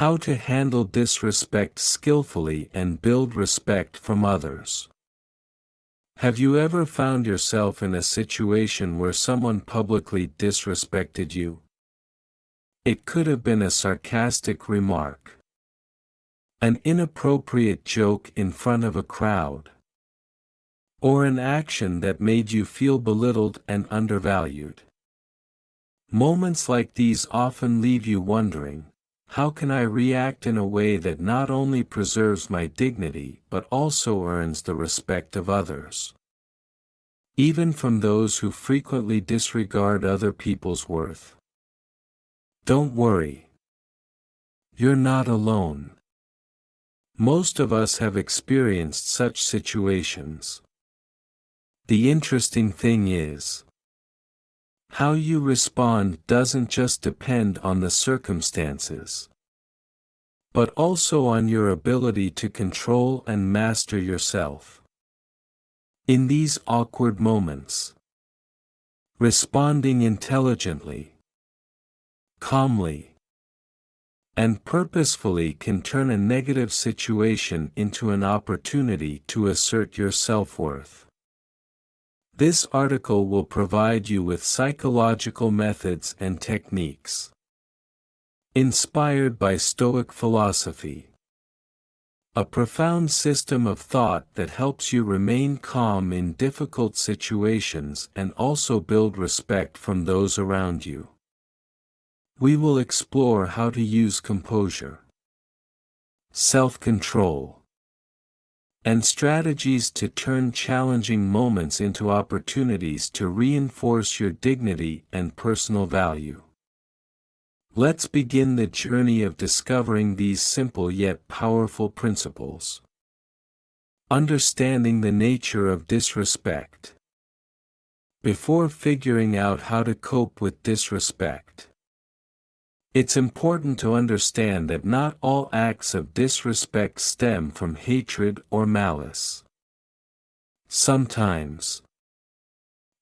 How to handle disrespect skillfully and build respect from others. Have you ever found yourself in a situation where someone publicly disrespected you? It could have been a sarcastic remark, an inappropriate joke in front of a crowd, or an action that made you feel belittled and undervalued. Moments like these often leave you wondering, how can I react in a way that not only preserves my dignity but also earns the respect of others? Even from those who frequently disregard other people's worth. Don't worry. You're not alone. Most of us have experienced such situations. The interesting thing is, how you respond doesn't just depend on the circumstances, but also on your ability to control and master yourself. In these awkward moments, responding intelligently, calmly, and purposefully can turn a negative situation into an opportunity to assert your self-worth. This article will provide you with psychological methods and techniques inspired by Stoic philosophy, a profound system of thought that helps you remain calm in difficult situations and also build respect from those around you. We will explore how to use composure, self-control, and strategies to turn challenging moments into opportunities to reinforce your dignity and personal value. Let's begin the journey of discovering these simple yet powerful principles. Understanding the nature of disrespect. Before figuring out how to cope with disrespect, it's important to understand that not all acts of disrespect stem from hatred or malice. Sometimes,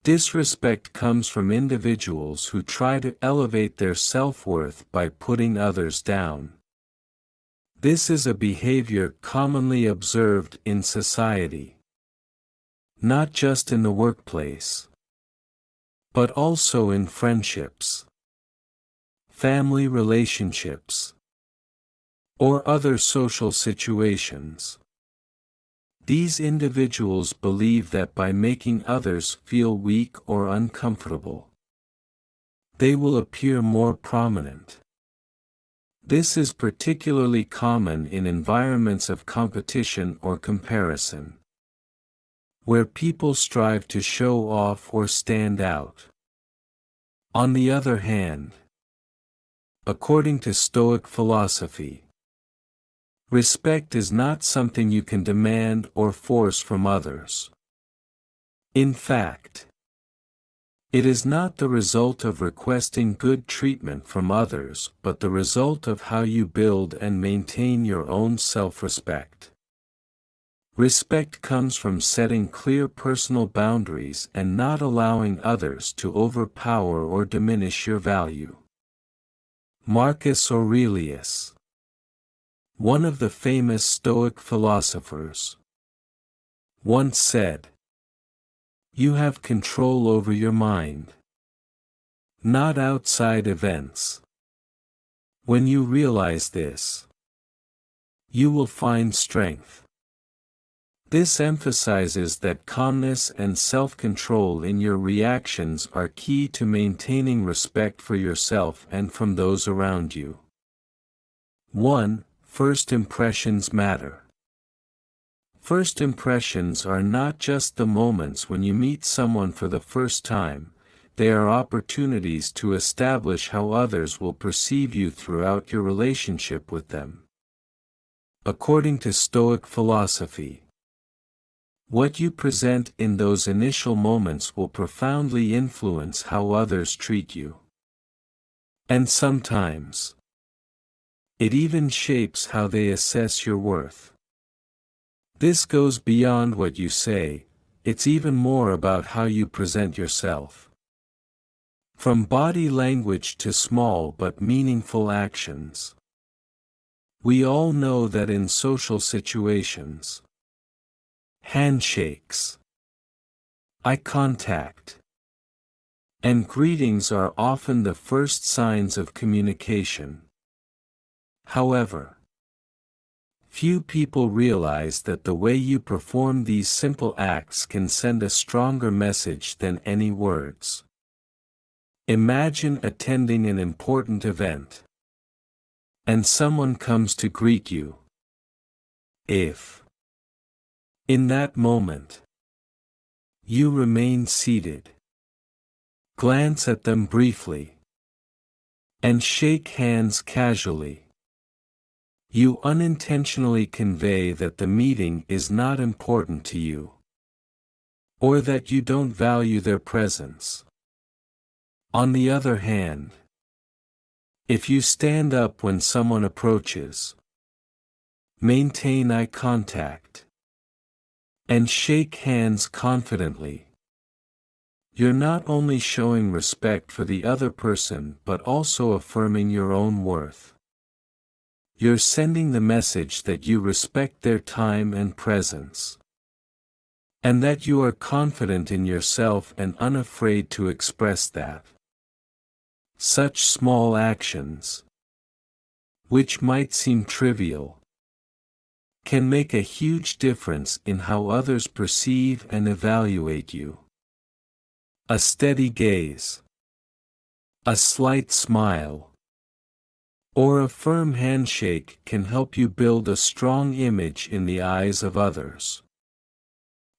disrespect comes from individuals who try to elevate their self-worth by putting others down. This is a behavior commonly observed in society, not just in the workplace, but also in friendships, family relationships, or other social situations. These individuals believe that by making others feel weak or uncomfortable, they will appear more prominent. This is particularly common in environments of competition or comparison, where people strive to show off or stand out. On the other hand, according to Stoic philosophy, respect is not something you can demand or force from others. In fact, it is not the result of requesting good treatment from others but the result of how you build and maintain your own self-respect. Respect comes from setting clear personal boundaries and not allowing others to overpower or diminish your value. Marcus Aurelius, one of the famous Stoic philosophers, once said, "You have control over your mind, not outside events. When you realize this, you will find strength." This emphasizes that calmness and self-control in your reactions are key to maintaining respect for yourself and from those around you. 1. First impressions matter. First impressions are not just the moments when you meet someone for the first time, they are opportunities to establish how others will perceive you throughout your relationship with them. According to Stoic philosophy, what you present in those initial moments will profoundly influence how others treat you. And sometimes, it even shapes how they assess your worth. This goes beyond what you say, it's even more about how you present yourself. From body language to small but meaningful actions. We all know that in social situations, handshakes, eye contact, and greetings are often the first signs of communication. However, few people realize that the way you perform these simple acts can send a stronger message than any words. Imagine attending an important event, and someone comes to greet you. If, in that moment, you remain seated, glance at them briefly, and shake hands casually, you unintentionally convey that the meeting is not important to you, or that you don't value their presence. On the other hand, if you stand up when someone approaches, maintain eye contact, and shake hands confidently, you're not only showing respect for the other person but also affirming your own worth. You're sending the message that you respect their time and presence, and that you are confident in yourself and unafraid to express that. Such small actions, which might seem trivial, can make a huge difference in how others perceive and evaluate you. A steady gaze, a slight smile, or a firm handshake can help you build a strong image in the eyes of others,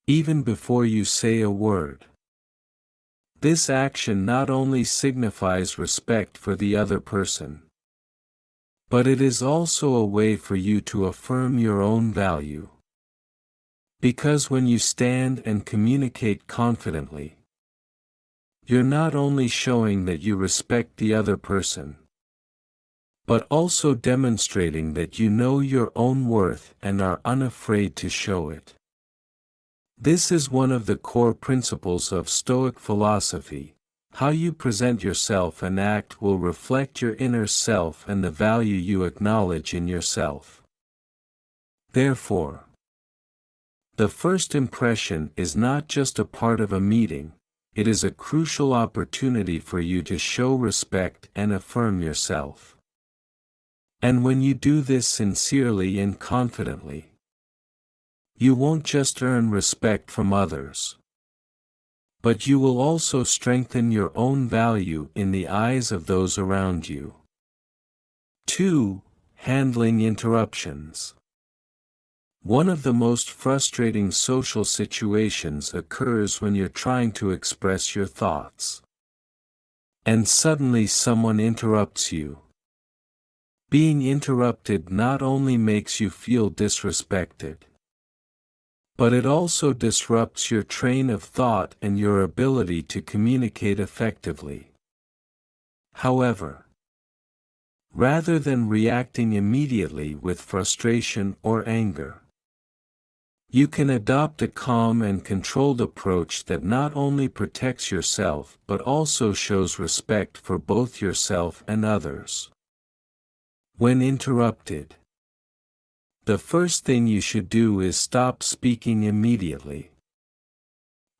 even before you say a word. This action not only signifies respect for the other person, but it is also a way for you to affirm your own value. Because when you stand and communicate confidently, you're not only showing that you respect the other person, but also demonstrating that you know your own worth and are unafraid to show it. This is one of the core principles of Stoic philosophy. How you present yourself and act will reflect your inner self and the value you acknowledge in yourself. Therefore, the first impression is not just a part of a meeting, it is a crucial opportunity for you to show respect and affirm yourself. And when you do this sincerely and confidently, you won't just earn respect from others, but you will also strengthen your own value in the eyes of those around you. 2. Handling interruptions. One of the most frustrating social situations occurs when you're trying to express your thoughts, and suddenly someone interrupts you. Being interrupted not only makes you feel disrespected, but it also disrupts your train of thought and your ability to communicate effectively. However, rather than reacting immediately with frustration or anger, you can adopt a calm and controlled approach that not only protects yourself but also shows respect for both yourself and others. When interrupted, the first thing you should do is stop speaking immediately.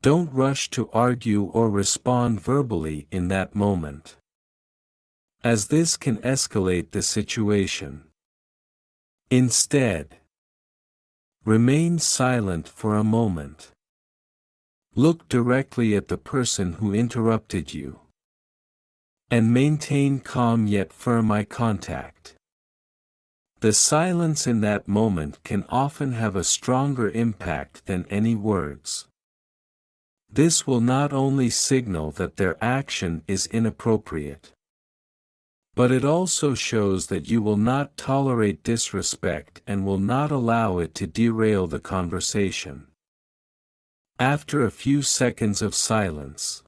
Don't rush to argue or respond verbally in that moment, as this can escalate the situation. Instead, remain silent for a moment. Look directly at the person who interrupted you, and maintain calm yet firm eye contact. The silence in that moment can often have a stronger impact than any words. This will not only signal that their action is inappropriate, but it also shows that you will not tolerate disrespect and will not allow it to derail the conversation. After a few seconds of silence,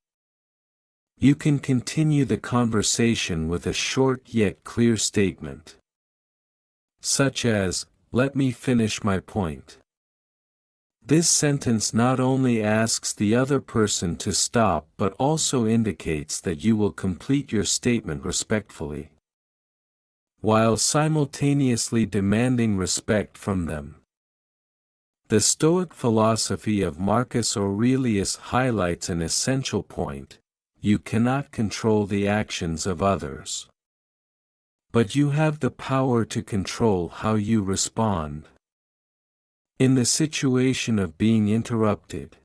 you can continue the conversation with a short yet clear statement, such as, "Let me finish my point." This sentence not only asks the other person to stop but also indicates that you will complete your statement respectfully. while simultaneously demanding respect from them. The Stoic philosophy of Marcus Aurelius highlights an essential point: you cannot control the actions of others, but you have the power to control how you respond. In the situation of being interrupted,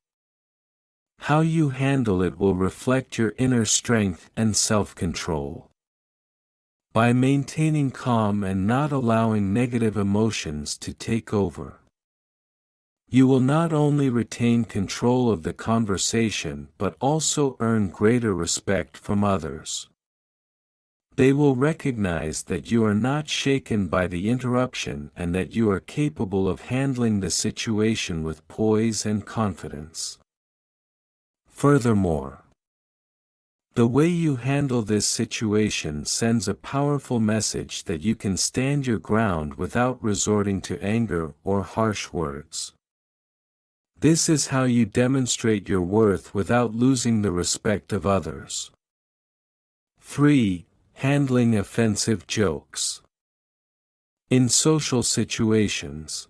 how you handle it will reflect your inner strength and self-control. By maintaining calm and not allowing negative emotions to take over, you will not only retain control of the conversation but also earn greater respect from others. They will recognize that you are not shaken by the interruption and that you are capable of handling the situation with poise and confidence. Furthermore, the way you handle this situation sends a powerful message that you can stand your ground without resorting to anger or harsh words. This is how you demonstrate your worth without losing the respect of others. 3. Handling offensive jokes. In social situations,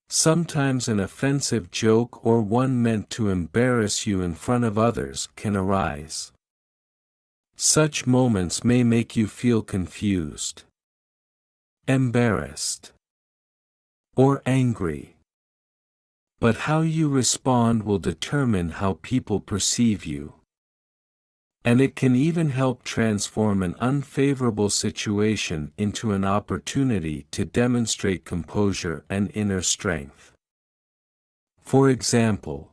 sometimes an offensive joke or one meant to embarrass you in front of others can arise. Such moments may make you feel confused, embarrassed, or angry. But how you respond will determine how people perceive you. And it can even help transform an unfavorable situation into an opportunity to demonstrate composure and inner strength. For example,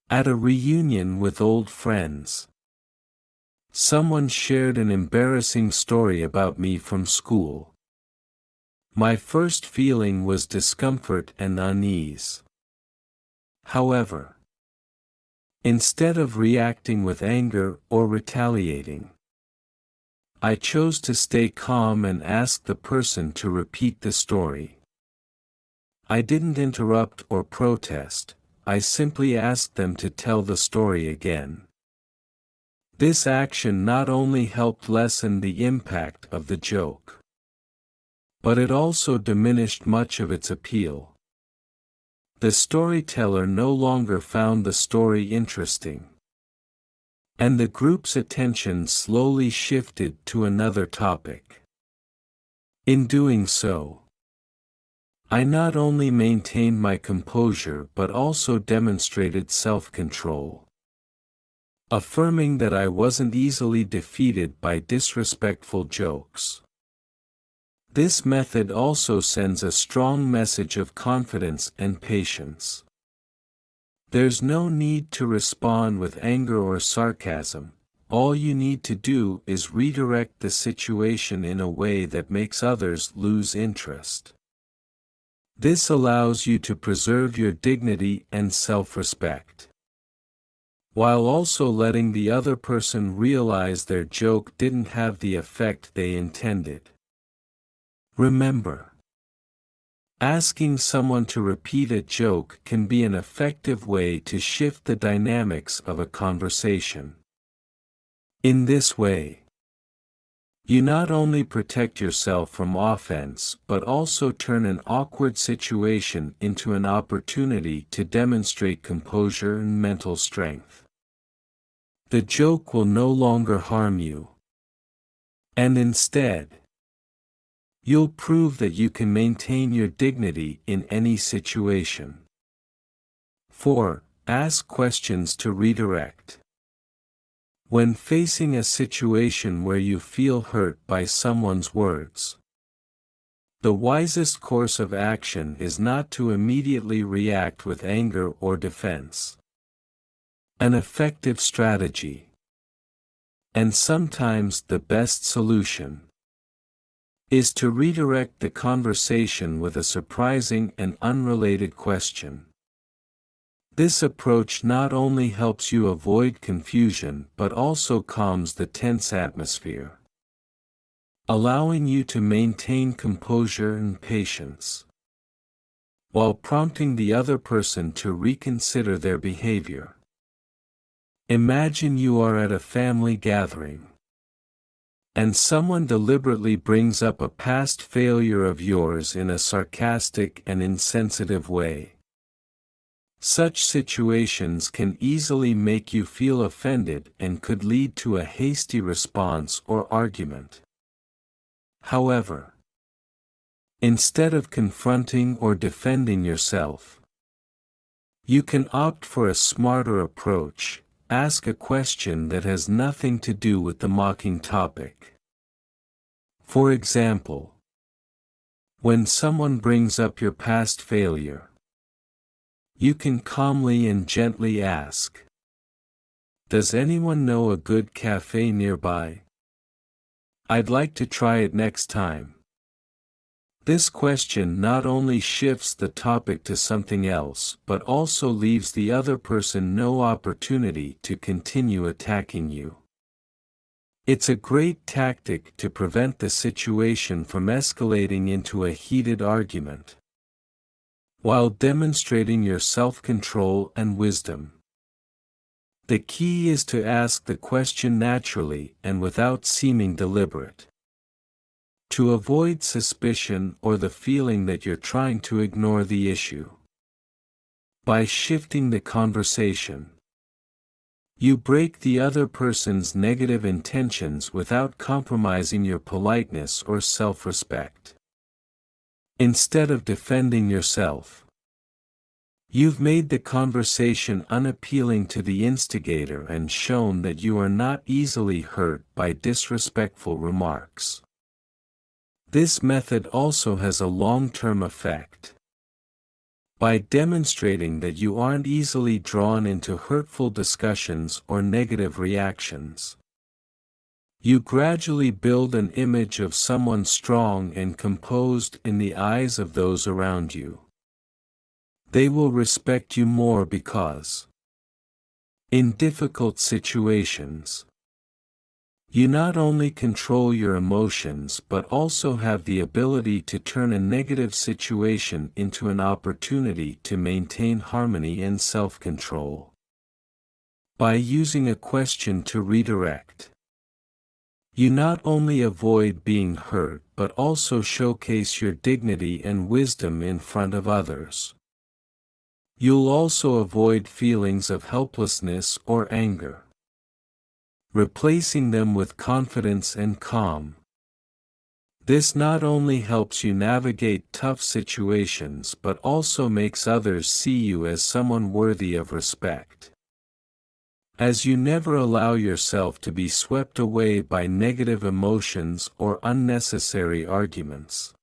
at a reunion with old friends, someone shared an embarrassing story about me from school. My first feeling was discomfort and unease. However, instead of reacting with anger or retaliating, I chose to stay calm and ask the person to repeat the story. I didn't interrupt or protest, I simply asked them to tell the story again. This action not only helped lessen the impact of the joke, but it also diminished much of its appeal. The storyteller no longer found the story interesting, and the group's attention slowly shifted to another topic. In doing so, I not only maintained my composure but also demonstrated self-control, affirming that I wasn't easily defeated by disrespectful jokes. This method also sends a strong message of confidence and patience. There's no need to respond with anger or sarcasm. All you need to do is redirect the situation in a way that makes others lose interest. This allows you to preserve your dignity and self-respect, while also letting the other person realize their joke didn't have the effect they intended. Remember, asking someone to repeat a joke can be an effective way to shift the dynamics of a conversation. In this way, you not only protect yourself from offense but also turn an awkward situation into an opportunity to demonstrate composure and mental strength. The joke will no longer harm you, and instead, you'll prove that you can maintain your dignity in any situation. 4. Ask questions to redirect. When facing a situation where you feel hurt by someone's words, the wisest course of action is not to immediately react with anger or defense. An effective strategy, and sometimes the best solution, is to redirect the conversation with a surprising and unrelated question. This approach not only helps you avoid confusion but also calms the tense atmosphere, allowing you to maintain composure and patience, while prompting the other person to reconsider their behavior. Imagine you are at a family gathering. and someone deliberately brings up a past failure of yours in a sarcastic and insensitive way. Such situations can easily make you feel offended and could lead to a hasty response or argument. However, instead of confronting or defending yourself, you can opt for a smarter approach. Ask a question that has nothing to do with the mocking topic. For example, when someone brings up your past failure, you can calmly and gently ask, "Does anyone know a good cafe nearby? I'd like to try it next time." This question not only shifts the topic to something else but also leaves the other person no opportunity to continue attacking you. It's a great tactic to prevent the situation from escalating into a heated argument, while demonstrating your self-control and wisdom. The key is to ask the question naturally and without seeming deliberate, to avoid suspicion or the feeling that you're trying to ignore the issue. By shifting the conversation, you break the other person's negative intentions without compromising your politeness or self-respect. Instead of defending yourself, you've made the conversation unappealing to the instigator and shown that you are not easily hurt by disrespectful remarks. This method also has a long-term effect. By demonstrating that you aren't easily drawn into hurtful discussions or negative reactions, you gradually build an image of someone strong and composed in the eyes of those around you. They will respect you more because, in difficult situations, you not only control your emotions but also have the ability to turn a negative situation into an opportunity to maintain harmony and self-control. By using a question to redirect, you not only avoid being hurt but also showcase your dignity and wisdom in front of others. You'll also avoid feelings of helplessness or anger, replacing them with confidence and calm. This not only helps you navigate tough situations but also makes others see you as someone worthy of respect, as you never allow yourself to be swept away by negative emotions or unnecessary arguments.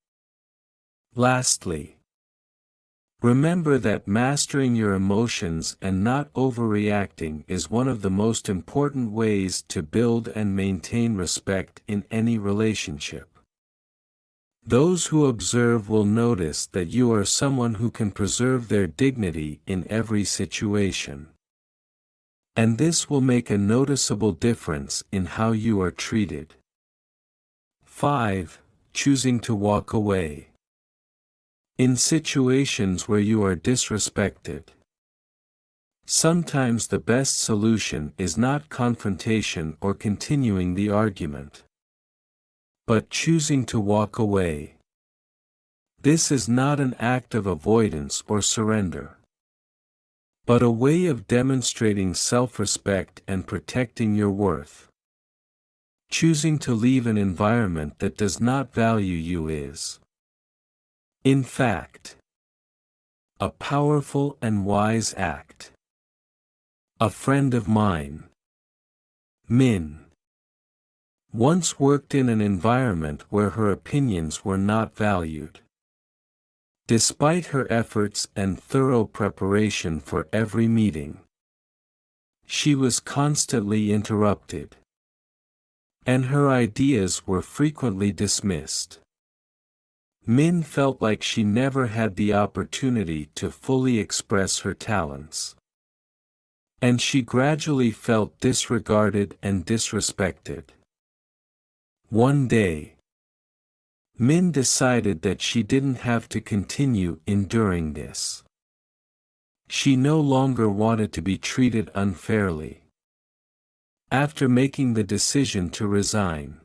Lastly, remember that mastering your emotions and not overreacting is one of the most important ways to build and maintain respect in any relationship. Those who observe will notice that you are someone who can preserve their dignity in every situation. And this will make a noticeable difference in how you are treated. 5. Choosing to walk away. In situations where you are disrespected, sometimes the best solution is not confrontation or continuing the argument, but choosing to walk away. This is not an act of avoidance or surrender, but a way of demonstrating self-respect and protecting your worth. Choosing to leave an environment that does not value you is, in fact, a powerful and wise act. A friend of mine, Min, once worked in an environment where her opinions were not valued. Despite her efforts and thorough preparation for every meeting, she was constantly interrupted, and her ideas were frequently dismissed. Min felt like she never had the opportunity to fully express her talents, and she gradually felt disregarded and disrespected. One day, Min decided that she didn't have to continue enduring this. She no longer wanted to be treated unfairly. After making the decision to resign,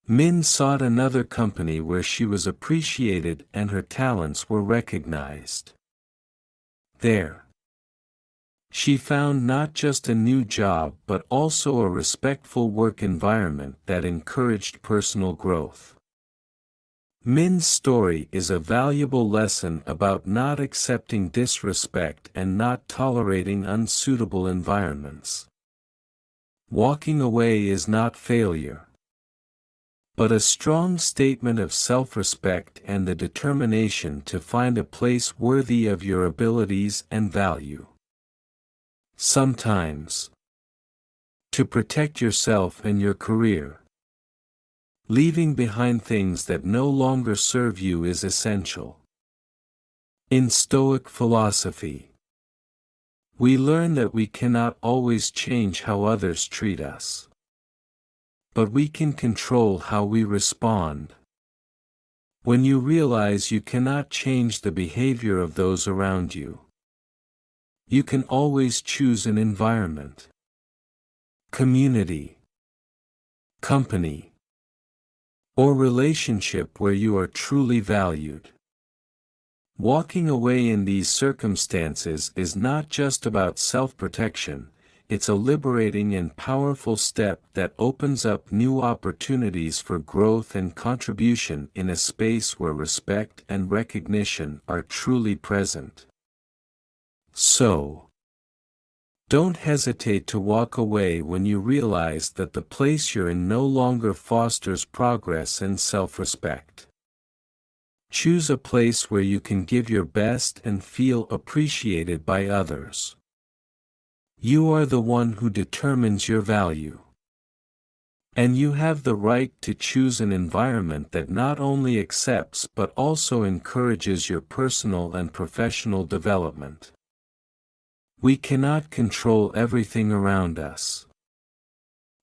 Min sought another company where she was appreciated and her talents were recognized. There, she found not just a new job but also a respectful work environment that encouraged personal growth. Min's story is a valuable lesson about not accepting disrespect and not tolerating unsuitable environments. Walking away is not failure, but a strong statement of self-respect and the determination to find a place worthy of your abilities and value. Sometimes, to protect yourself and your career, leaving behind things that no longer serve you is essential. In Stoic philosophy, we learn that we cannot always change how others treat us, but we can control how we respond. When you realize you cannot change the behavior of those around you, you can always choose an environment, community, company, or relationship where you are truly valued. Walking away in these circumstances is not just about self-protection, it's a liberating and powerful step that opens up new opportunities for growth and contribution in a space where respect and recognition are truly present. So, don't hesitate to walk away when you realize that the place you're in no longer fosters progress and self-respect. Choose a place where you can give your best and feel appreciated by others. You are the one who determines your value. And you have the right to choose an environment that not only accepts but also encourages your personal and professional development. We cannot control everything around us,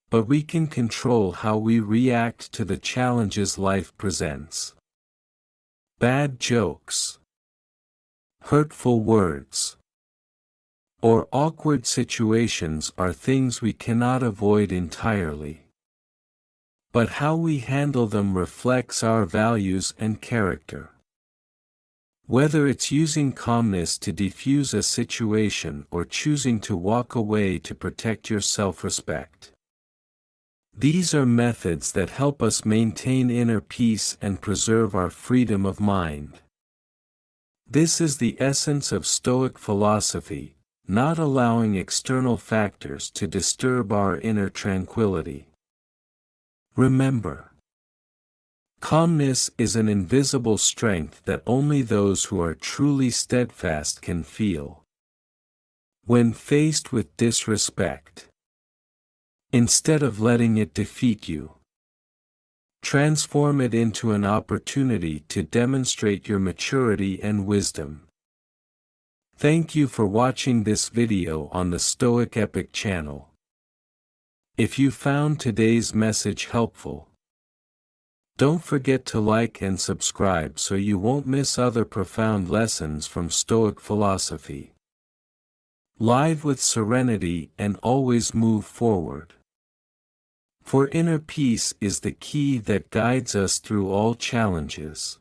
but we can control how we react to the challenges life presents. Bad jokes, hurtful words, or awkward situations are things we cannot avoid entirely. But how we handle them reflects our values and character. Whether it's using calmness to defuse a situation or choosing to walk away to protect your self-respect. These are methods that help us maintain inner peace and preserve our freedom of mind. This is the essence of Stoic philosophy, not allowing external factors to disturb our inner tranquility. Remember, calmness is an invisible strength that only those who are truly steadfast can feel. When faced with disrespect, instead of letting it defeat you, transform it into an opportunity to demonstrate your maturity and wisdom. Thank you for watching this video on the Stoic Epic channel. If you found today's message helpful, don't forget to like and subscribe so you won't miss other profound lessons from Stoic philosophy. Live with serenity and always move forward. For inner peace is the key that guides us through all challenges.